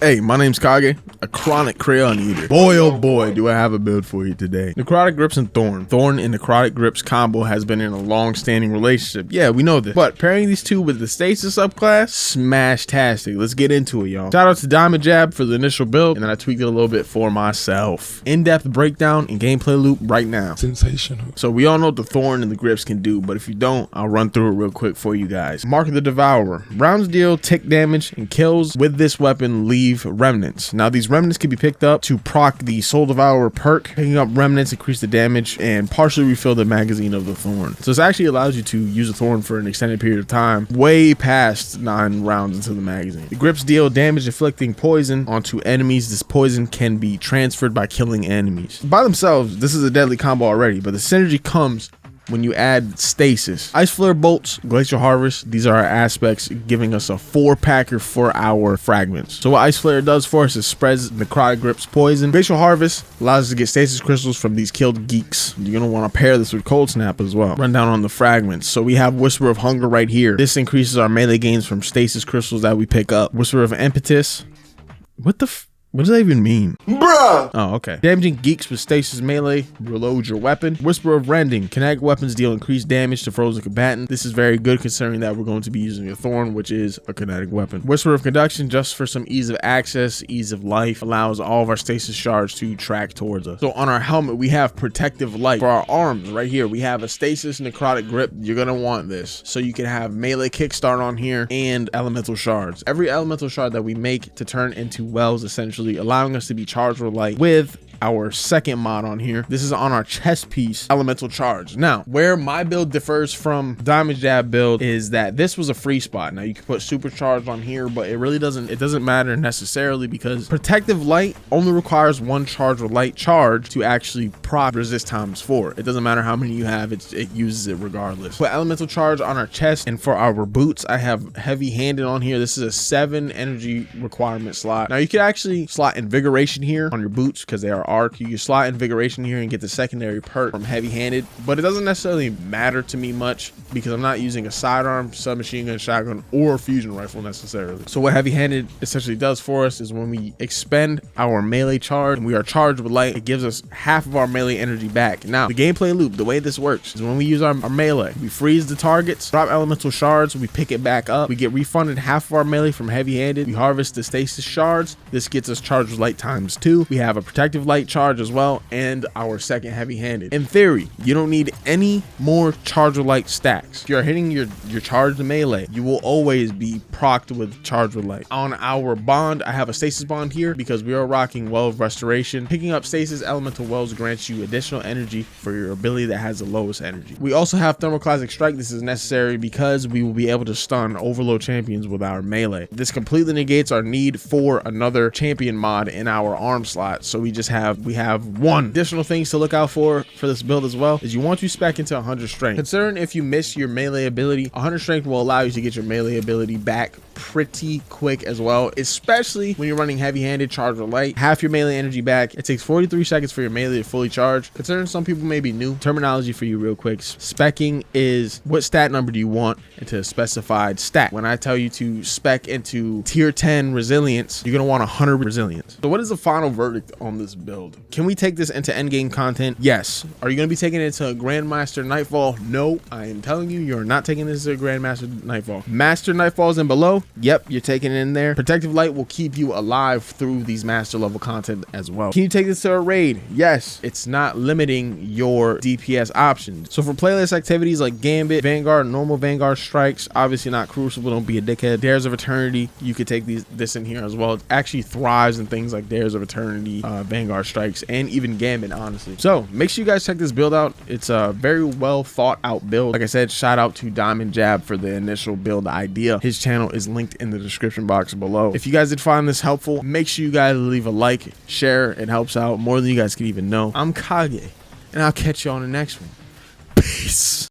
Hey, my name's Kage, a chronic crayon eater. Boy, oh boy, do I have a build for you today. Necrotic grips and Thorn. Thorn and Necrotic grips combo has been in a long-standing relationship. Yeah, we know this. But pairing these two with the stasis subclass, smash-tastic. Let's get into it, y'all. Shout out to DiamondJab for the initial build, and then I tweaked it a little bit for myself. In-depth breakdown and gameplay loop right now. Sensational. So we all know what the Thorn and the grips can do, but if you don't, I'll run through it real quick for you guys. Mark of the Devourer. Rounds deal tick damage and kills with this weapon leave remnants. Now these remnants can be picked up to proc the Soul Devourer perk. Picking up remnants increase the damage and partially refill the magazine of the Thorn. So this actually allows you to use a Thorn for an extended period of time, way past 9 rounds into the magazine. The grips deal damage inflicting poison onto enemies. This poison can be transferred by killing enemies. By themselves, this is a deadly combo already, but the synergy comes when you add stasis. Ice Flare bolts, Glacial Harvest, these are our aspects, giving us a 4-packer for our fragments. So what Ice Flare does for us is spreads Necrotic grips poison. Glacial Harvest allows us to get stasis crystals from these killed geeks. You're gonna want to pair this with Cold Snap as well. Run down on the fragments. So we have Whisper of Hunger right here. This increases our melee gains from stasis crystals that we pick up. Whisper of Impetus. What does that even mean? Bruh! Oh, okay. Damaging geeks with stasis melee. Reload your weapon. Whisper of Rending. Kinetic weapons deal increased damage to frozen combatant. This is very good considering that we're going to be using a Thorn, which is a kinetic weapon. Whisper of Conduction, just for some ease of access, ease of life, allows all of our stasis shards to track towards us. So on our helmet, we have Protective Light. For our arms, right here, we have a stasis Necrotic grip. You're going to want this. So you can have melee kickstart on here and elemental shards. Every elemental shard that we make to turn into wells, essentially allowing us to be charged with light with our second mod on here. This is on our chest piece, elemental charge. Now, where my build differs from DiamondJab build is that this was a free spot. Now you can put supercharged on here, but it doesn't matter necessarily because protective light only requires 1 charge with light charge to actually proc resist times 4. It doesn't matter how many you have, it uses it regardless. Put elemental charge on our chest, and for our boots, I have heavy handed on here. This is a 7 energy requirement slot. Now you can actually slot invigoration here on your boots because they are arc. You can slot invigoration here and get the secondary perk from heavy-handed, but it doesn't necessarily matter to me much because I'm not using a sidearm, submachine gun, shotgun, or fusion rifle necessarily. So what heavy-handed essentially does for us is when we expend our melee charge and we are charged with light, it gives us half of our melee energy back. Now the gameplay loop, the way this works is when we use our melee, we freeze the targets, drop elemental shards, we pick it back up, we get refunded half of our melee from heavy-handed, we harvest the stasis shards. This gets us charged with light times 2. We have a protective light charge as well, and our second heavy-handed. In theory, you don't need any more charge with light stacks. If you're hitting your charged melee, you will always be procced with charge with light. On our bond, I have a stasis bond here because we are rocking Well of Restoration. Picking up stasis elemental wells grants you additional energy for your ability that has the lowest energy. We also have Thermoclastic Strike. This is necessary because we will be able to stun overload champions with our melee. This completely negates our need for another champion mod in our arm slot, so we have 1 additional things to look out for this build as well is you want to spec into 100 strength. Considering if you miss your melee ability, 100 strength will allow you to get your melee ability back pretty quick as well, especially when you're running heavy-handed charge with light. Half your melee energy back. It takes 43 seconds for your melee to fully charge. Considering some people may be new, terminology for you real quick. Specking is what stat number do you want into a specified stat. When I tell you to spec into tier 10 resilience, you're gonna want 100 resilience. So what is the final verdict on this build? Can we take this into endgame content? Yes. Are you going to be taking it into Grandmaster Nightfall? No. I am telling you, you're not taking this to Grandmaster Nightfall. Master Nightfalls and below? Yep, you're taking it in there. Protective Light will keep you alive through these master level content as well. Can you take this to a raid? Yes. It's not limiting your DPS options. So for playlist activities like Gambit, Vanguard, normal Vanguard strikes, obviously not Crucible, don't be a dickhead. Dares of Eternity, you could take this in here as well. It actually thrives in things like Dares of Eternity, Vanguard strikes, and even Gambit, honestly. So make sure you guys check this build out. It's a very well thought out build. Like I said, shout out to DiamondJab for the initial build idea. His channel is linked in the description box below. If you guys did find this helpful, make sure you guys leave a like, share. It helps out more than you guys can even know. I'm Kage, and I'll catch you on the next one. Peace.